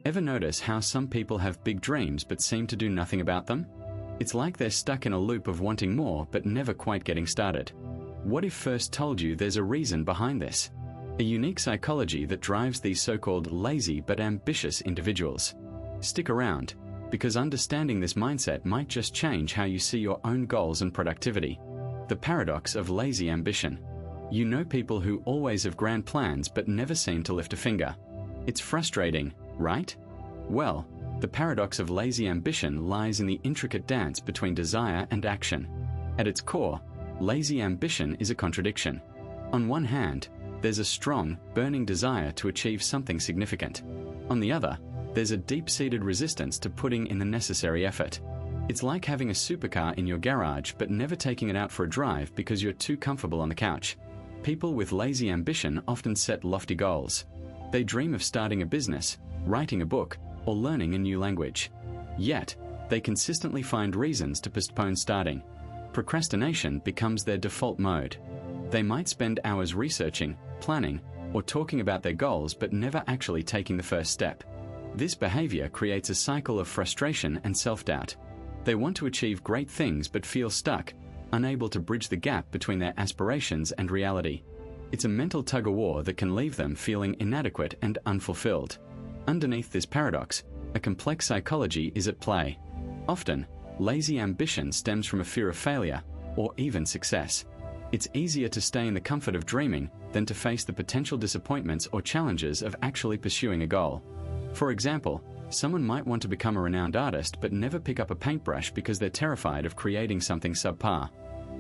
Ever notice how some people have big dreams but seem to do nothing about them? It's like they're stuck in a loop of wanting more but never quite getting started. What if first told you there's a reason behind this? A unique psychology that drives these so-called lazy but ambitious individuals. Stick around, because understanding this mindset might just change how you see your own goals and productivity. The paradox of lazy ambition. You know people who always have grand plans but never seem to lift a finger. It's frustrating, right? Well, the paradox of lazy ambition lies in the intricate dance between desire and action. At its core, lazy ambition is a contradiction. On one hand, there's a strong, burning desire to achieve something significant. On the other, there's a deep-seated resistance to putting in the necessary effort. It's like having a supercar in your garage but never taking it out for a drive because you're too comfortable on the couch. People with lazy ambition often set lofty goals. They dream of starting a business, writing a book, or learning a new language. Yet, they consistently find reasons to postpone starting. Procrastination becomes their default mode. They might spend hours researching, planning, or talking about their goals but never actually taking the first step. This behavior creates a cycle of frustration and self-doubt. They want to achieve great things but feel stuck, unable to bridge the gap between their aspirations and reality. It's a mental tug-of-war that can leave them feeling inadequate and unfulfilled. Underneath this paradox, a complex psychology is at play. Often, lazy ambition stems from a fear of failure, or even success. It's easier to stay in the comfort of dreaming than to face the potential disappointments or challenges of actually pursuing a goal. For example, someone might want to become a renowned artist but never pick up a paintbrush because they're terrified of creating something subpar.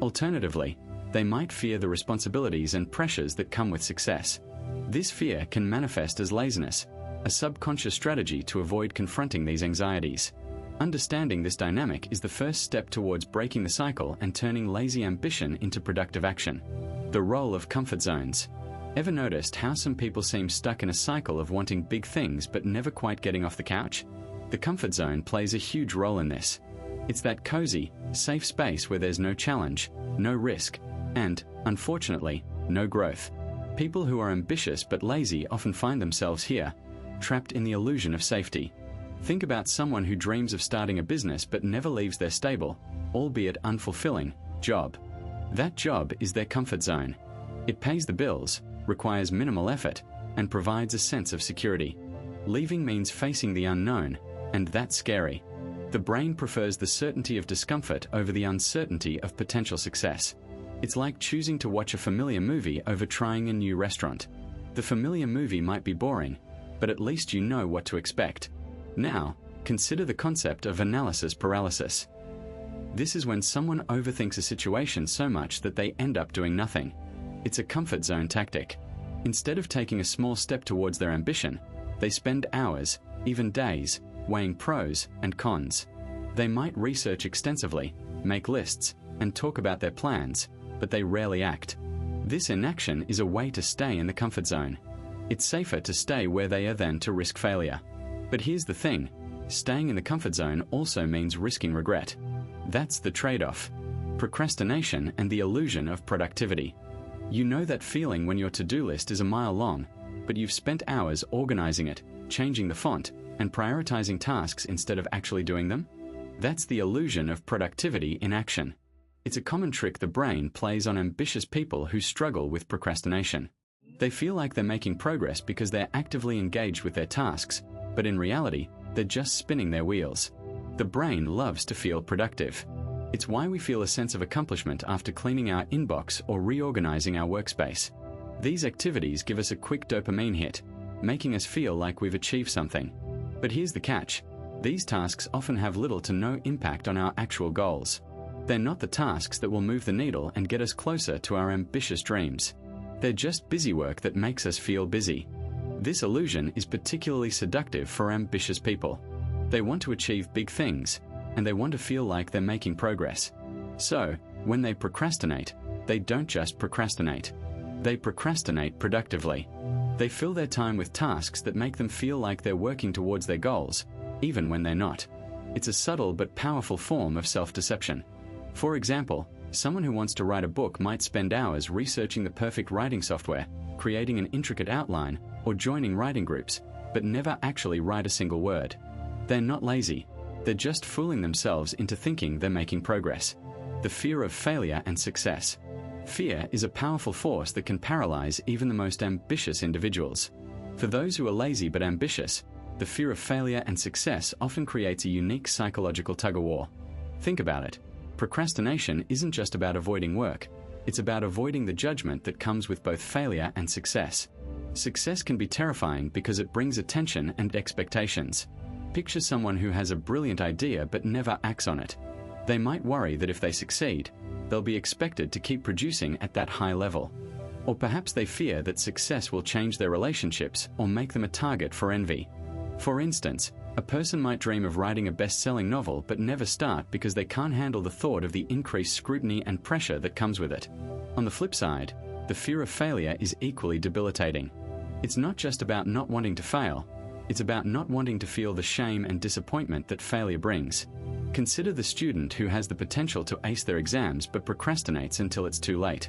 Alternatively, they might fear the responsibilities and pressures that come with success. This fear can manifest as laziness, a subconscious strategy to avoid confronting these anxieties. Understanding this dynamic is the first step towards breaking the cycle and turning lazy ambition into productive action. The role of comfort zones. Ever noticed how some people seem stuck in a cycle of wanting big things but never quite getting off the couch? The comfort zone plays a huge role in this. It's that cozy, safe space where there's no challenge, no risk, and, unfortunately, no growth. People who are ambitious but lazy often find themselves here, trapped in the illusion of safety. Think about someone who dreams of starting a business but never leaves their stable, albeit unfulfilling, job. That job is their comfort zone. It pays the bills, requires minimal effort, and provides a sense of security. Leaving means facing the unknown, and that's scary. The brain prefers the certainty of discomfort over the uncertainty of potential success. It's like choosing to watch a familiar movie over trying a new restaurant. The familiar movie might be boring, but at least you know what to expect. Now, consider the concept of analysis paralysis. This is when someone overthinks a situation so much that they end up doing nothing. It's a comfort zone tactic. Instead of taking a small step towards their ambition, they spend hours, even days, weighing pros and cons. They might research extensively, make lists, and talk about their plans, but they rarely act. This inaction is a way to stay in the comfort zone. It's safer to stay where they are than to risk failure. But here's the thing, staying in the comfort zone also means risking regret. That's the trade-off. Procrastination and the illusion of productivity. You know that feeling when your to-do list is a mile long, but you've spent hours organizing it, changing the font, and prioritizing tasks instead of actually doing them? That's the illusion of productivity in action. It's a common trick the brain plays on ambitious people who struggle with procrastination. They feel like they're making progress because they're actively engaged with their tasks, but in reality, they're just spinning their wheels. The brain loves to feel productive. It's why we feel a sense of accomplishment after cleaning our inbox or reorganizing our workspace. These activities give us a quick dopamine hit, making us feel like we've achieved something. But here's the catch. These tasks often have little to no impact on our actual goals. They're not the tasks that will move the needle and get us closer to our ambitious dreams. They're just busy work that makes us feel busy. This illusion is particularly seductive for ambitious people. They want to achieve big things, and they want to feel like they're making progress. So, when they procrastinate, they don't just procrastinate. They procrastinate productively. They fill their time with tasks that make them feel like they're working towards their goals, even when they're not. It's a subtle but powerful form of self-deception. For example, someone who wants to write a book might spend hours researching the perfect writing software, creating an intricate outline, or joining writing groups, but never actually write a single word. They're not lazy. They're just fooling themselves into thinking they're making progress. The fear of failure and success. Fear is a powerful force that can paralyze even the most ambitious individuals. For those who are lazy but ambitious, the fear of failure and success often creates a unique psychological tug-of-war. Think about it. Procrastination isn't just about avoiding work. It's about avoiding the judgment that comes with both failure and success. Success can be terrifying because it brings attention and expectations. Picture someone who has a brilliant idea but never acts on it. They might worry that if they succeed, they'll be expected to keep producing at that high level. Or perhaps they fear that success will change their relationships or make them a target for envy. For instance, a person might dream of writing a best-selling novel but never start because they can't handle the thought of the increased scrutiny and pressure that comes with it. On the flip side, the fear of failure is equally debilitating. It's not just about not wanting to fail. It's about not wanting to feel the shame and disappointment that failure brings. Consider the student who has the potential to ace their exams but procrastinates until it's too late.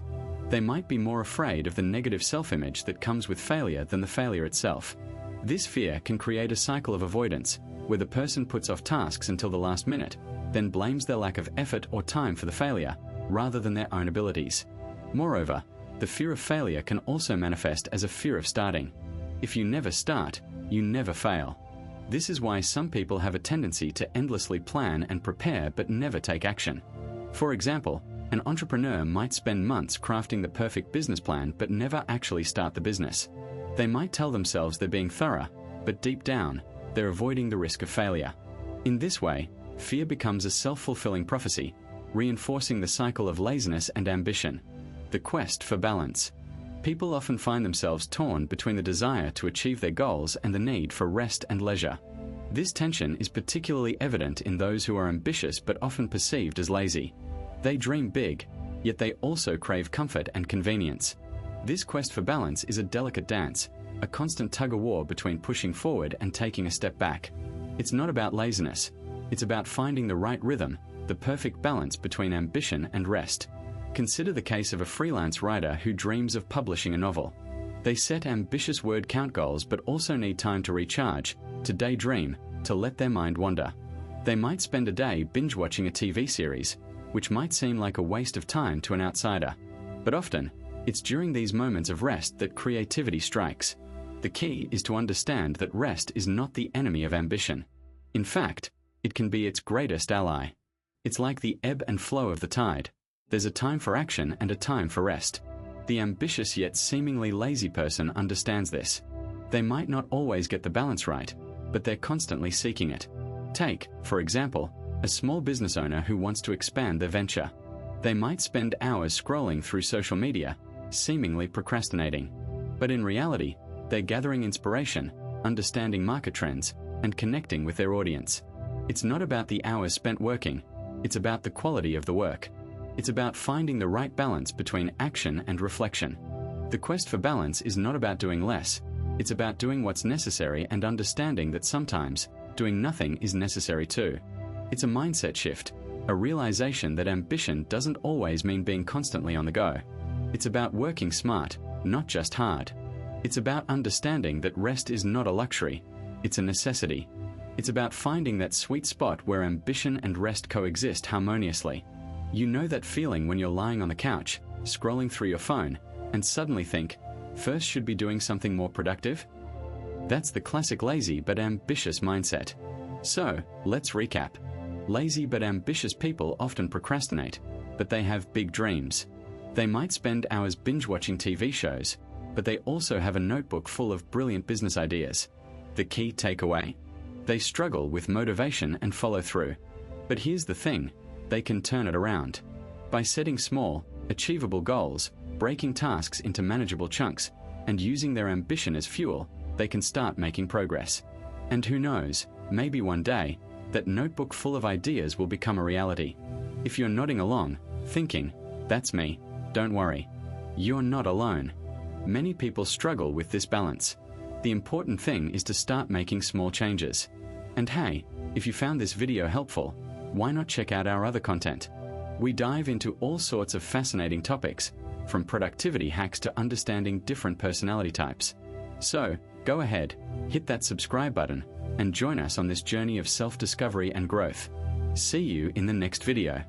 They might be more afraid of the negative self-image that comes with failure than the failure itself. This fear can create a cycle of avoidance, where the person puts off tasks until the last minute, then blames their lack of effort or time for the failure, rather than their own abilities. Moreover, the fear of failure can also manifest as a fear of starting. If you never start, you never fail. This is why some people have a tendency to endlessly plan and prepare but never take action. For example, an entrepreneur might spend months crafting the perfect business plan but never actually start the business. They might tell themselves they're being thorough, but deep down, they're avoiding the risk of failure. In this way, fear becomes a self-fulfilling prophecy, reinforcing the cycle of laziness and ambition. The quest for balance. People often find themselves torn between the desire to achieve their goals and the need for rest and leisure. This tension is particularly evident in those who are ambitious but often perceived as lazy. They dream big, yet they also crave comfort and convenience. This quest for balance is a delicate dance, a constant tug-of-war between pushing forward and taking a step back. It's not about laziness. It's about finding the right rhythm, the perfect balance between ambition and rest. Consider the case of a freelance writer who dreams of publishing a novel. They set ambitious word count goals but also need time to recharge, to daydream, to let their mind wander. They might spend a day binge-watching a TV series, which might seem like a waste of time to an outsider. But often, it's during these moments of rest that creativity strikes. The key is to understand that rest is not the enemy of ambition. In fact, it can be its greatest ally. It's like the ebb and flow of the tide. There's a time for action and a time for rest. The ambitious yet seemingly lazy person understands this. They might not always get the balance right, but they're constantly seeking it. Take, for example, a small business owner who wants to expand their venture. They might spend hours scrolling through social media, seemingly procrastinating. But in reality, they're gathering inspiration, understanding market trends, and connecting with their audience. It's not about the hours spent working. It's about the quality of the work. It's about finding the right balance between action and reflection. The quest for balance is not about doing less. It's about doing what's necessary and understanding that sometimes doing nothing is necessary too. It's a mindset shift, a realization that ambition doesn't always mean being constantly on the go. It's about working smart, not just hard. It's about understanding that rest is not a luxury, it's a necessity. It's about finding that sweet spot where ambition and rest coexist harmoniously. You know that feeling when you're lying on the couch, scrolling through your phone, and suddenly think, first should be doing something more productive? That's the classic lazy but ambitious mindset. So, let's recap. Lazy but ambitious people often procrastinate, but they have big dreams. They might spend hours binge-watching TV shows, but they also have a notebook full of brilliant business ideas. The key takeaway? They struggle with motivation and follow-through. But here's the thing. They can turn it around. By setting small, achievable goals, breaking tasks into manageable chunks, and using their ambition as fuel, they can start making progress. And who knows, maybe one day, that notebook full of ideas will become a reality. If you're nodding along, thinking, that's me, don't worry. You're not alone. Many people struggle with this balance. The important thing is to start making small changes. And hey, if you found this video helpful, why not check out our other content? We dive into all sorts of fascinating topics, from productivity hacks to understanding different personality types. So, Go ahead, hit that subscribe button, and join us on this journey of self-discovery and growth. See you in the next video.